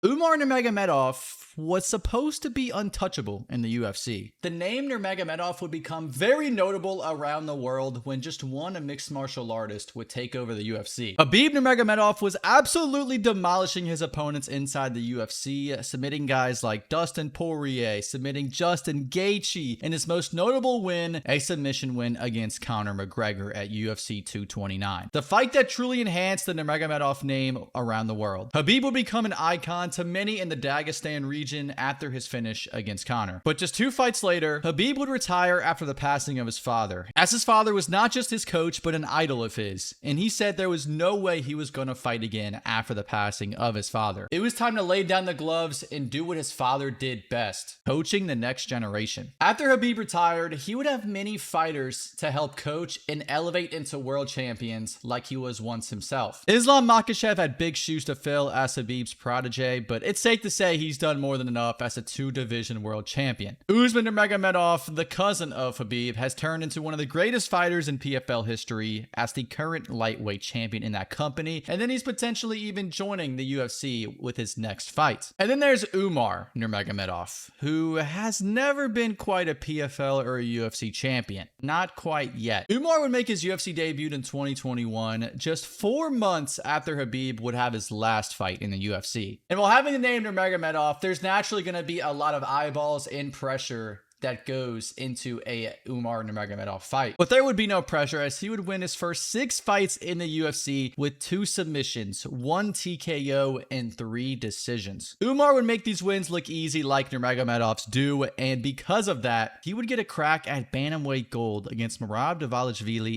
Umar Nurmagomedov was supposed to be untouchable in the UFC. The name Nurmagomedov would become very notable around the world when just one mixed martial artist would take over the UFC. Khabib Nurmagomedov was absolutely demolishing his opponents inside the UFC, submitting guys like Dustin Poirier, submitting Justin Gaethje, and his most notable win, a submission win against Conor McGregor at UFC 229. The fight that truly enhanced the Nurmagomedov name around the world. Khabib would become an icon to many in the Dagestan region after his finish against Conor. But just 2 fights later, Khabib would retire after the passing of his father, as his father was not just his coach but an idol of his, and he said there was no way he was going to fight again after the passing of his father. It was time to lay down the gloves and do what his father did best, coaching the next generation. After Khabib retired, he would have many fighters to help coach and elevate into world champions like he was once himself. Islam Makhachev had big shoes to fill as Khabib's protege, but it's safe to say he's done more than enough as a 2-division world champion. Usman Nurmagomedov, the cousin of Khabib, has turned into one of the greatest fighters in PFL history as the current lightweight champion in that company, and then he's potentially even joining the UFC with his next fight. And then there's Umar Nurmagomedov, who has never been quite a PFL or a UFC champion. Not quite yet. Umar would make his UFC debut in 2021, just 4 months after Khabib would have his last fight in the UFC. And while having the name Nurmagomedov, there's naturally going to be a lot of eyeballs and pressure that goes into a Umar Nurmagomedov fight. But there would be no pressure as he would win his first 6 fights in the UFC with 2 submissions, 1 TKO, and 3 decisions. Umar would make these wins look easy like Nurmagomedov's do, and because of that, he would get a crack at bantamweight gold against Merab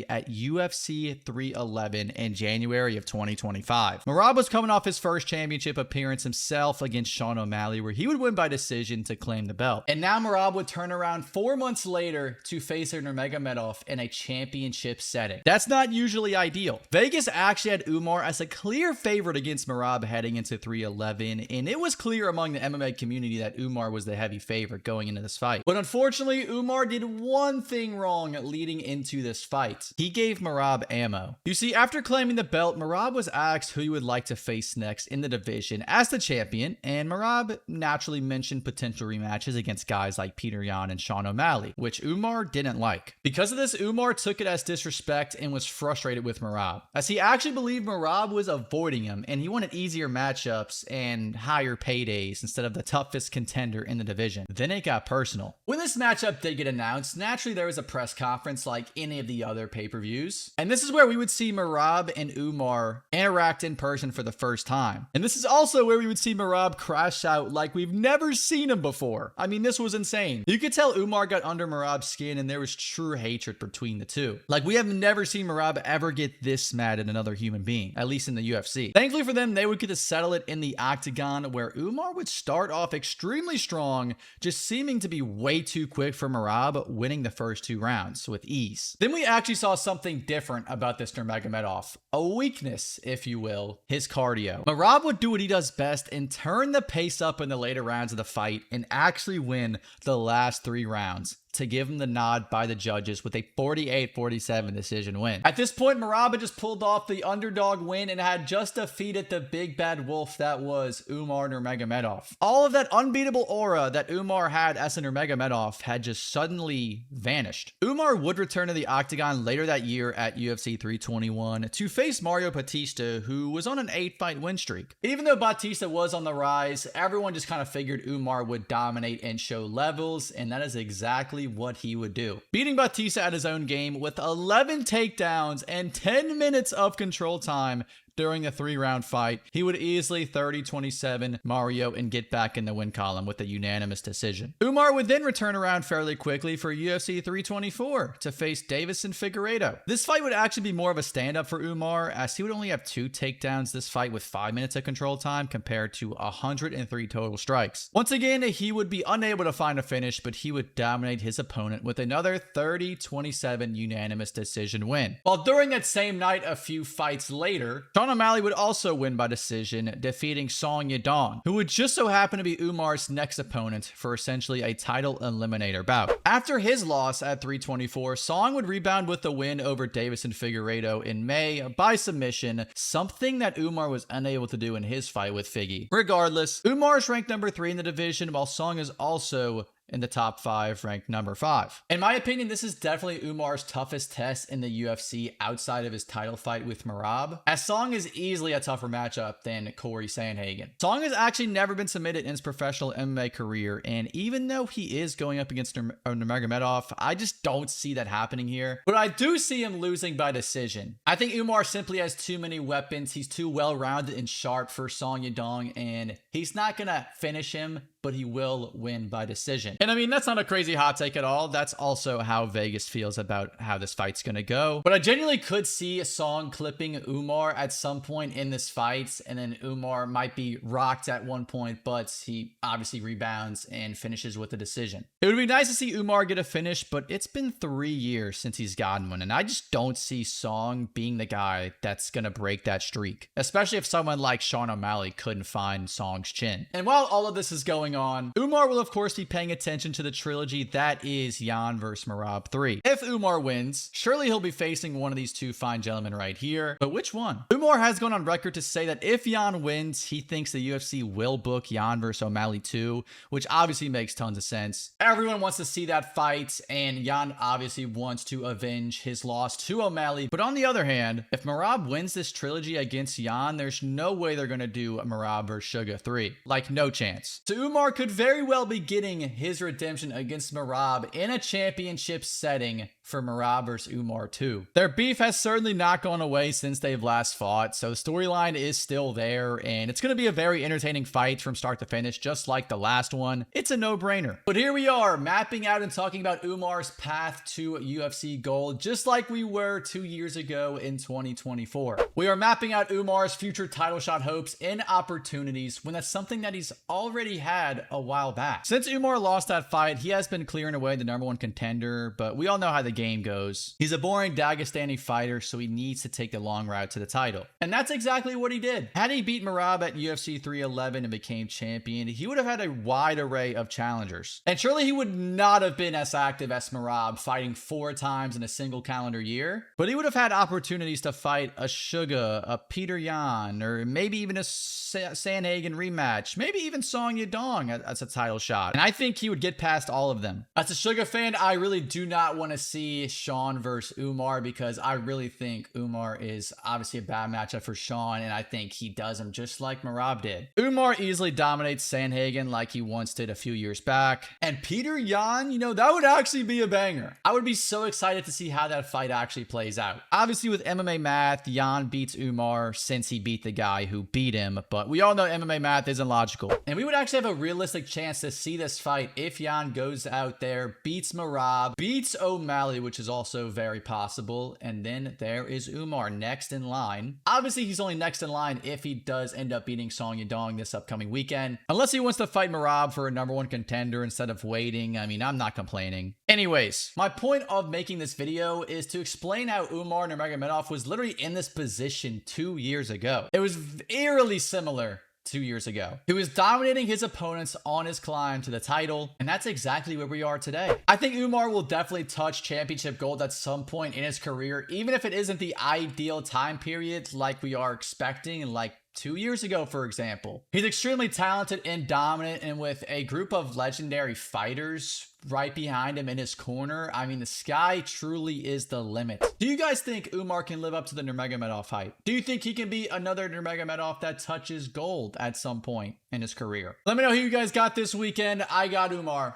at UFC 311 in January of 2025. Merab was coming off his first championship appearance himself against Sean O'Malley, where he would win by decision to claim the belt. And now Merab would turn around 4 months later to face Nurmagomedov in a championship setting. That's not usually ideal. Vegas actually had Umar as a clear favorite against Merab heading into 311, and it was clear among the MMA community that Umar was the heavy favorite going into this fight. But unfortunately, Umar did one thing wrong leading into this fight. He gave Merab ammo. You see, after claiming the belt, Merab was asked who he would like to face next in the division as the champion, and Merab naturally mentioned potential rematches against guys like Peter Yan and Sean O'Malley, which Umar didn't like. Because of this, Umar took it as disrespect and was frustrated with Merab, as he actually believed Merab was avoiding him and he wanted easier matchups and higher paydays instead of the toughest contender in the division. Then it got personal. When this matchup did get announced, naturally there was a press conference like any of the other pay-per-views, and this is where we would see Merab and Umar interact in person for the first time. And this is also where we would see Merab crash out like we've never seen him before. I mean, this was insane. You could tell Umar got under Merab's skin and there was true hatred between the two. Like, we have never seen Merab ever get this mad at another human being, at least in the UFC. Thankfully for them, they would get to settle it in the octagon, where Umar would start off extremely strong, just seeming to be way too quick for Merab, winning the first 2 rounds with ease. Then we actually saw something different about this Nurmagomedov, a weakness, if you will, his cardio. Merab would do what he does best and turn the pace up in the later rounds of the fight and actually win the last 3 rounds to give him the nod by the judges with a 48-47 decision win. At this point, Merab had just pulled off the underdog win and had just defeated the big bad wolf that was Umar Nurmagomedov. All of that unbeatable aura that Umar had as a Nurmagomedov had just suddenly vanished. Umar would return to the octagon later that year at UFC 321 to face Mario Batista, who was on an 8-fight win streak. Even though Batista was on the rise, everyone just kind of figured Umar would dominate and show levels, and that is exactly what he would do. Beating Batista at his own game with 11 takedowns and 10 minutes of control time during a 3-round fight, he would easily 30-27 Mario and get back in the win column with a unanimous decision. Umar would then return around fairly quickly for UFC 324 to face Davison Figueiredo. This fight would actually be more of a stand-up for Umar, as he would only have 2 takedowns this fight with 5 minutes of control time compared to 103 total strikes. Once again, he would be unable to find a finish, but he would dominate his opponent with another 30-27 unanimous decision win. While during that same night, a few fights later, Sean Sean O'Malley would also win by decision, defeating Song Yadong, who would just so happen to be Umar's next opponent for essentially a title eliminator bout. After his loss at 324, Song would rebound with the win over Davis and Figueiredo in May by submission, something that Umar was unable to do in his fight with Figgy. Regardless, Umar is ranked number 3 in the division, while Song is also in the top 5, ranked number 5. In my opinion, this is definitely Umar's toughest test in the UFC outside of his title fight with Merab, as Song is easily a tougher matchup than Corey Sandhagen. Song has actually never been submitted in his professional MMA career, and even though he is going up against Nurmagomedov, I just don't see that happening here. But I do see him losing by decision. I think Umar simply has too many weapons. He's too well-rounded and sharp for Song Yadong, and he's not gonna finish him, but he will win by decision. And I mean, that's not a crazy hot take at all. That's also how Vegas feels about how this fight's gonna go. But I genuinely could see a Song clipping Umar at some point in this fight, and then Umar might be rocked at one point, but he obviously rebounds and finishes with a decision. It would be nice to see Umar get a finish, but it's been 3 years since he's gotten one, and I just don't see Song being the guy that's gonna break that streak, especially if someone like Sean O'Malley couldn't find Song's chin. And while all of this is going on, Umar will of course be paying attention to the trilogy that is Yan vs Merab 3. If Umar wins, surely he'll be facing one of these two fine gentlemen right here, but which one? Umar has gone on record to say that if Yan wins, he thinks the UFC will book Yan vs O'Malley 2, which obviously makes tons of sense. Everyone wants to see that fight, and Yan obviously wants to avenge his loss to O'Malley. But on the other hand, if Merab wins this trilogy against Yan, there's no way they're gonna do a Merab vs Sugar 3. Like, no chance. So Umar could very well be getting his redemption against Merab in a championship setting for Merab vs Umar 2. Their beef has certainly not gone away since they've last fought, so the storyline is still there, and it's going to be a very entertaining fight from start to finish, just like the last one. It's a no-brainer. But here we are, mapping out and talking about Umar's path to UFC gold, just like we were 2 years ago in 2024. We are mapping out Umar's future title shot hopes and opportunities when that's something that he's already had a while back. Since Umar lost that fight, he has been clearing away the number 1 contender, but we all know how the game goes. He's a boring Dagestani fighter, so he needs to take the long route to the title. And that's exactly what he did. Had he beat Merab at UFC 311 and became champion, he would have had a wide array of challengers. And surely he would not have been as active as Merab, fighting 4 times in a single calendar year, but he would have had opportunities to fight a Suga, a Peter Yan, or maybe even a Sandhagen rematch, maybe even Song Yadong as a title shot. And I think he would get past all of them. As a Suga fan, I really do not want to see Sean versus Umar, because I really think Umar is obviously a bad matchup for Sean, and I think he does him just like Merab did. Umar easily dominates Sandhagen like he once did a few years back. And Peter Yan, you know, that would actually be a banger. I would be so excited to see how that fight actually plays out. Obviously, with MMA math, Yan beats Umar since he beat the guy who beat him, but we all know MMA math isn't logical. And we would actually have a realistic chance to see this fight if Yan goes out there, beats Merab, beats O'Malley, which is also very possible, and then there is Umar next in line. Obviously, he's only next in line if he does end up beating Song Yadong this upcoming weekend, unless he wants to fight Merab for a number 1 contender instead of waiting. I mean, I'm not complaining. Anyways, my point of making this video is to explain how Umar Nurmagomedov was literally in this position 2 years ago. It was eerily similar 2 years ago. He was dominating his opponents on his climb to the title, and that's exactly where we are today. I think Umar will definitely touch championship gold at some point in his career, even if it isn't the ideal time period like we are expecting, like 2 years ago, for example. He's extremely talented and dominant, and with a group of legendary fighters right behind him in his corner, I mean, the sky truly is the limit. Do you guys think Umar can live up to the Nurmagomedov hype? Do you think he can be another Nurmagomedov that touches gold at some point in his career? Let me know who you guys got this weekend. I got Umar.